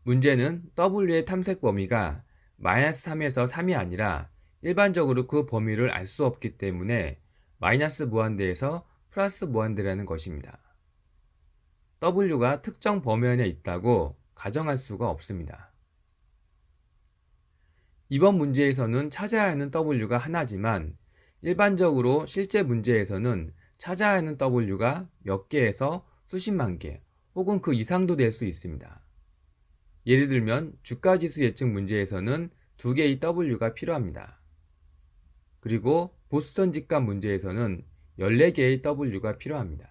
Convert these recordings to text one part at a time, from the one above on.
문제는 W의 탐색 범위가 -3에서 3이 아니라 일반적으로 그 범위를 알 수 없기 때문에 마이너스 무한대에서 플러스 무한대라는 것입니다. W가 특정 범위 안에 있다고 가정할 수가 없습니다. 이번 문제에서는 찾아야 하는 W가 하나지만 일반적으로 실제 문제에서는 찾아야 하는 W가 몇 개에서 수십만 개 혹은 그 이상도 될 수 있습니다. 예를 들면 주가지수 예측 문제에서는 2개의 W가 필요합니다. 그리고 보스턴 집값 문제에서는 14개의 W가 필요합니다.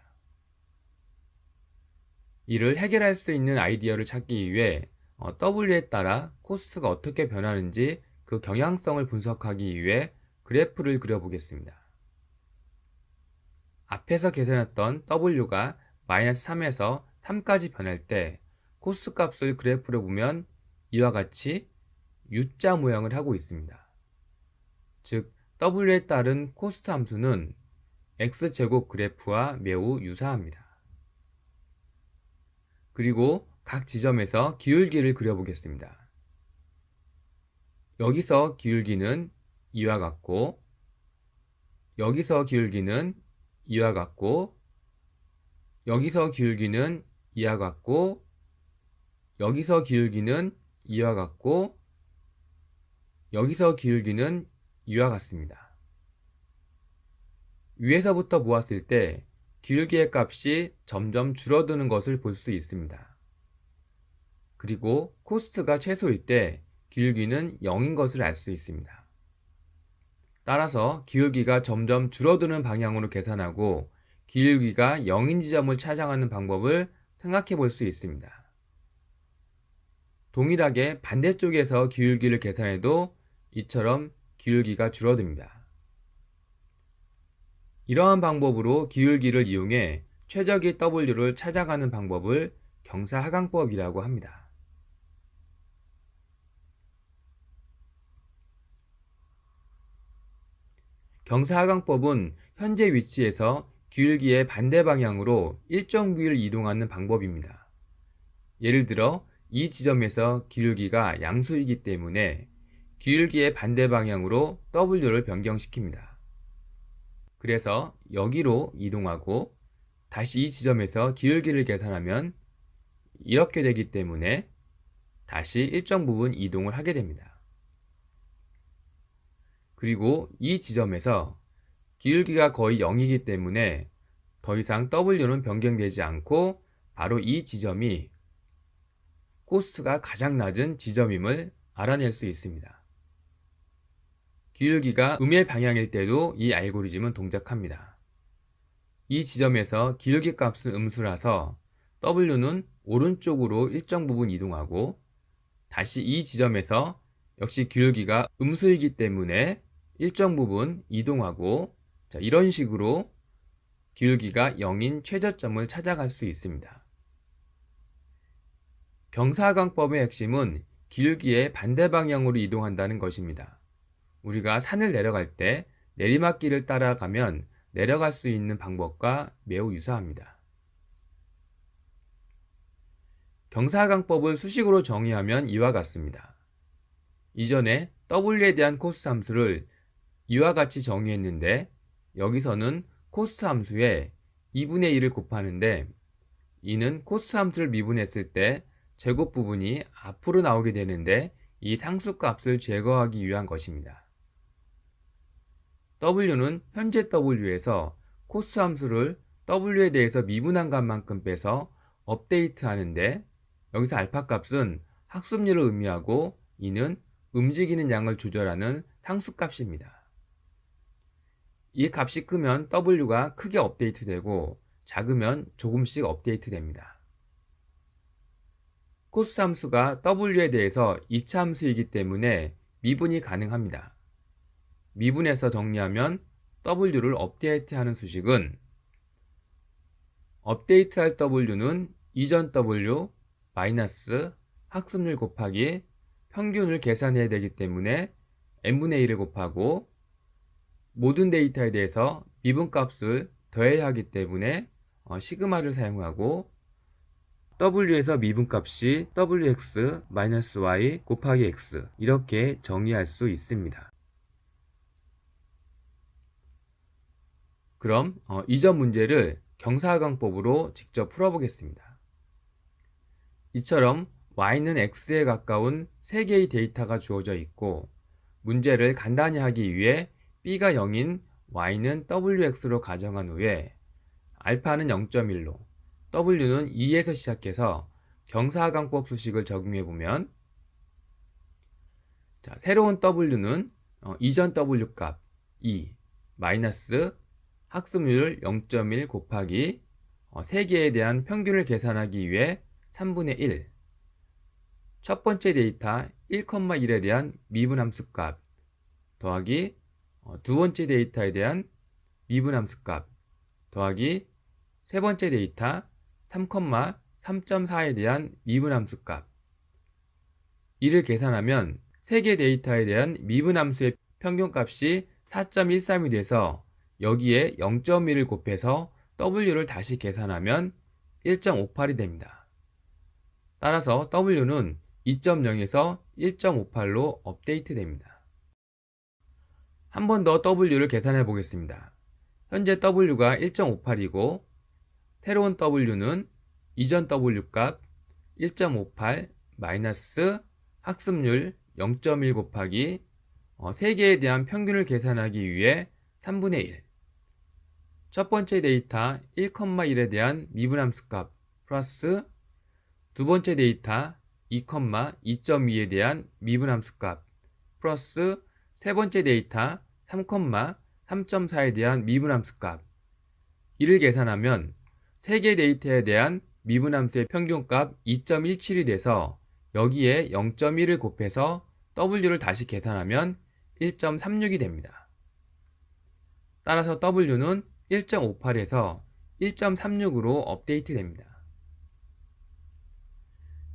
이를 해결할 수 있는 아이디어를 찾기 위해 W에 따라 코스트가 어떻게 변하는지 그 경향성을 분석하기 위해 그래프를 그려보겠습니다. 앞에서 계산했던 W가 -3에서 3까지 변할 때 코스트 값을 그래프로 보면 이와 같이 U자 모양을 하고 있습니다. 즉 W에 따른 코스트 함수는 X제곱 그래프와 매우 유사합니다. 그리고 각 지점에서 기울기를 그려보겠습니다. 여기서 기울기는 이와 같고, 여기서 기울기는 이와 같고, 여기서 기울기는 이와 같고, 여기서 기울기는 이와 같고, 여기서 기울기는 이와 같습니다. 위에서부터 보았을 때 기울기의 값이 점점 줄어드는 것을 볼 수 있습니다. 그리고 코스트가 최소일 때 기울기는 0인 것을 알 수 있습니다. 따라서 기울기가 점점 줄어드는 방향으로 계산하고 기울기가 0인 지점을 찾아가는 방법을 생각해 볼 수 있습니다. 동일하게 반대쪽에서 기울기를 계산해도 이처럼 기울기가 줄어듭니다. 이러한 방법으로 기울기를 이용해 최적의 W를 찾아가는 방법을 경사하강법이라고 합니다. 경사하강법은 현재 위치에서 기울기의 반대 방향으로 일정 부위를 이동하는 방법입니다. 예를 들어 이 지점에서 기울기가 양수이기 때문에 기울기의 반대 방향으로 W를 변경시킵니다. 그래서 여기로 이동하고 다시 이 지점에서 기울기를 계산하면 이렇게 되기 때문에 다시 일정 부분 이동을 하게 됩니다. 그리고 이 지점에서 기울기가 거의 0이기 때문에 더 이상 W는 변경되지 않고 바로 이 지점이 코스트가 가장 낮은 지점임을 알아낼 수 있습니다. 기울기가 음의 방향일 때도 이 알고리즘은 동작합니다. 이 지점에서 기울기 값은 음수라서 W는 오른쪽으로 일정 부분 이동하고 다시 이 지점에서 역시 기울기가 음수이기 때문에 일정 부분 이동하고 이런 식으로 기울기가 0인 최저점을 찾아갈 수 있습니다. 경사하강법의 핵심은 기울기의 반대 방향으로 이동한다는 것입니다. 우리가 산을 내려갈 때 내리막길을 따라가면 내려갈 수 있는 방법과 매우 유사합니다. 경사하강법을 수식으로 정의하면 이와 같습니다. 이전에 W에 대한 코스트 함수를 이와 같이 정의했는데 여기서는 코스트 함수에 2분의 1을 곱하는데 이는 코스트 함수를 미분했을 때 제곱 부분이 앞으로 나오게 되는데 이 상수값을 제거하기 위한 것입니다. W는 현재 W에서 코스트 함수를 W에 대해서 미분한 값만큼 빼서 업데이트 하는데 여기서 알파 값은 학습률을 의미하고 이는 움직이는 양을 조절하는 상수값입니다. 이 값이 크면 W가 크게 업데이트 되고 작으면 조금씩 업데이트 됩니다. 코스트 함수가 W에 대해서 이차 함수이기 때문에 미분이 가능합니다. 미분해서 정리하면 W를 업데이트하는 수식은 업데이트할 W는 이전 W 마이너스 학습률 곱하기 평균을 계산해야 되기 때문에 n분의 1을 곱하고 모든 데이터에 대해서 미분값을 더해야 하기 때문에 시그마를 사용하고 w에서 미분값이 wx-y 곱하기 x 이렇게 정의할 수 있습니다. 그럼 이전 문제를 경사하강법으로 직접 풀어보겠습니다. 이처럼 y는 x에 가까운 3개의 데이터가 주어져 있고 문제를 간단히 하기 위해 b가 0인 y는 wx로 가정한 후에 알파는 0.1로 w는 2에서 시작해서 경사하강법 수식을 적용해보면 새로운 w는 이전 w 값 2 마이너스 학습률 0.1 곱하기 3개에 대한 평균을 계산하기 위해 3분의 1 첫 번째 데이터 1,1에 대한 미분함수 값 더하기 두 번째 데이터에 대한 미분함수 값 더하기 세 번째 데이터 3,3.4에 대한 미분함수 값 이를 계산하면 세 개 데이터에 대한 미분함수의 평균값이 4.13이 돼서 여기에 0.1을 곱해서 w를 다시 계산하면 1.58이 됩니다. 따라서 w는 2.0에서 1.58로 업데이트 됩니다. 한 번 더 w를 계산해 보겠습니다. 현재 w가 1.58이고 새로운 w는 이전 w 값 1.58 마이너스 학습률 0.1 곱하기 3개에 대한 평균을 계산하기 위해 3분의 1 첫 번째 데이터 1,1에 대한 미분함수 값 플러스 두 번째 데이터 2,2.2에 대한 미분함수 값 플러스 세 번째 데이터 3,3.4에 대한 미분함수 값 이를 계산하면 세 개 데이터에 대한 미분함수의 평균값 2.17이 돼서 여기에 0.1을 곱해서 w를 다시 계산하면 1.36이 됩니다. 따라서 w는 1.58에서 1.36으로 업데이트 됩니다.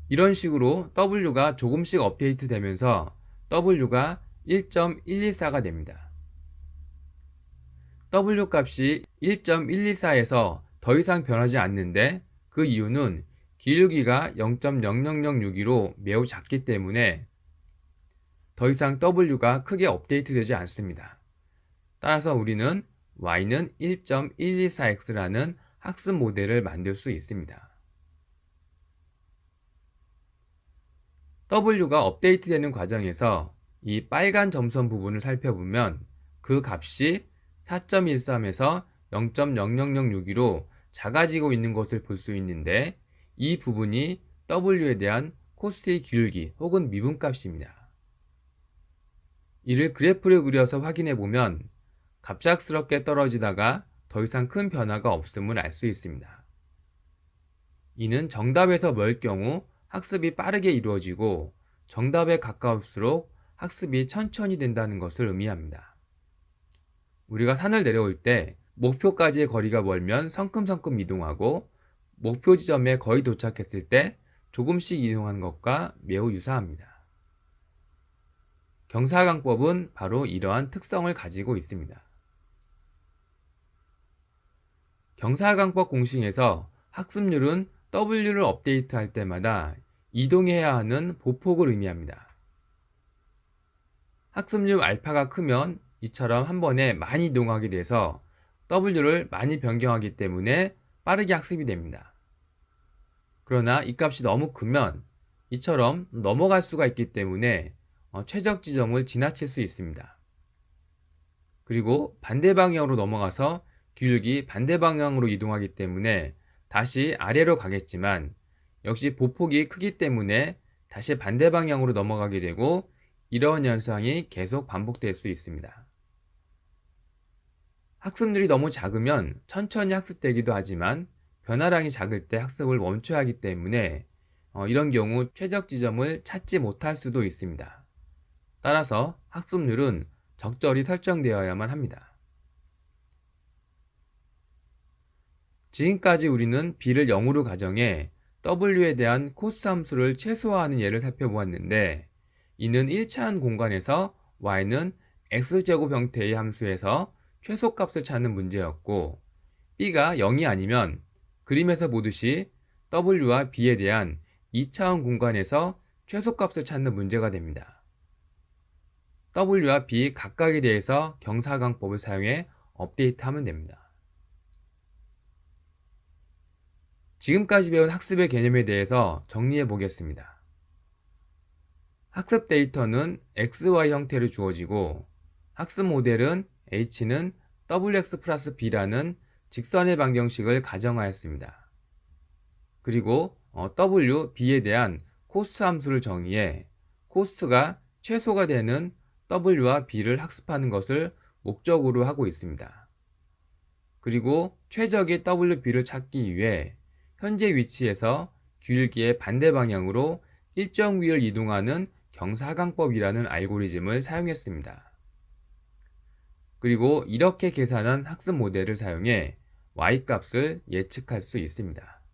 이런 식으로 w가 조금씩 업데이트 되면서 w가 1.124가 됩니다. w 값이 1.124에서 더 이상 변하지 않는데 그 이유는 기울기가 0.00062로 매우 작기 때문에 더 이상 w가 크게 업데이트 되지 않습니다. 따라서 우리는 y는 1.124x라는 학습 모델을 만들 수 있습니다. w가 업데이트 되는 과정에서 이 빨간 점선 부분을 살펴보면 그 값이 4.13에서 0.00062로 작아지고 있는 것을 볼 수 있는데 이 부분이 w에 대한 코스트의 기울기 혹은 미분값입니다. 이를 그래프를 그려서 확인해 보면 갑작스럽게 떨어지다가 더 이상 큰 변화가 없음을 알 수 있습니다. 이는 정답에서 멀 경우 학습이 빠르게 이루어지고 정답에 가까울수록 학습이 천천히 된다는 것을 의미합니다. 우리가 산을 내려올 때 목표까지의 거리가 멀면 성큼성큼 이동하고 목표 지점에 거의 도착했을 때 조금씩 이동하는 것과 매우 유사합니다. 경사하강법은 바로 이러한 특성을 가지고 있습니다. 경사하강법 공식에서 학습률은 w를 업데이트할 때마다 이동해야 하는 보폭을 의미합니다. 학습률 알파가 크면 이처럼 한 번에 많이 이동하게 돼서 w를 많이 변경하기 때문에 빠르게 학습이 됩니다. 그러나 이 값이 너무 크면 이처럼 넘어갈 수가 있기 때문에 최적 지점을 지나칠 수 있습니다. 그리고 반대 방향으로 넘어가서 기울기 반대 방향으로 이동하기 때문에 다시 아래로 가겠지만 역시 보폭이 크기 때문에 다시 반대 방향으로 넘어가게 되고 이러한 현상이 계속 반복될 수 있습니다. 학습률이 너무 작으면 천천히 학습되기도 하지만 변화량이 작을 때 학습을 멈춰야 하기 때문에 이런 경우 최적 지점을 찾지 못할 수도 있습니다. 따라서 학습률은 적절히 설정되어야만 합니다. 지금까지 우리는 b를 0으로 가정해 w에 대한 코스 함수를 최소화하는 예를 살펴보았는데 이는 1차원 공간에서 y는 x제곱 형태의 함수에서 최소값을 찾는 문제였고 b가 0이 아니면 그림에서 보듯이 W와 B에 대한 2차원 공간에서 최소값을 찾는 문제가 됩니다. W와 B 각각에 대해서 경사각법을 사용해 업데이트하면 됩니다. 지금까지 배운 학습의 개념에 대해서 정리해 보겠습니다. 학습 데이터는 XY 형태로 주어지고 학습 모델은 H는 WX 플러스 B라는 직선의 방정식을 가정하였습니다. 그리고 W, B에 대한 코스트 함수를 정의해 코스트가 최소가 되는 W와 B를 학습하는 것을 목적으로 하고 있습니다. 그리고 최적의 W, B를 찾기 위해 현재 위치에서 기울기의 반대 방향으로 일정 위를 이동하는 경사각법이라는 알고리즘을 사용했습니다. 그리고 이렇게 계산한 학습 모델을 사용해 y 값을 예측할 수 있습니다.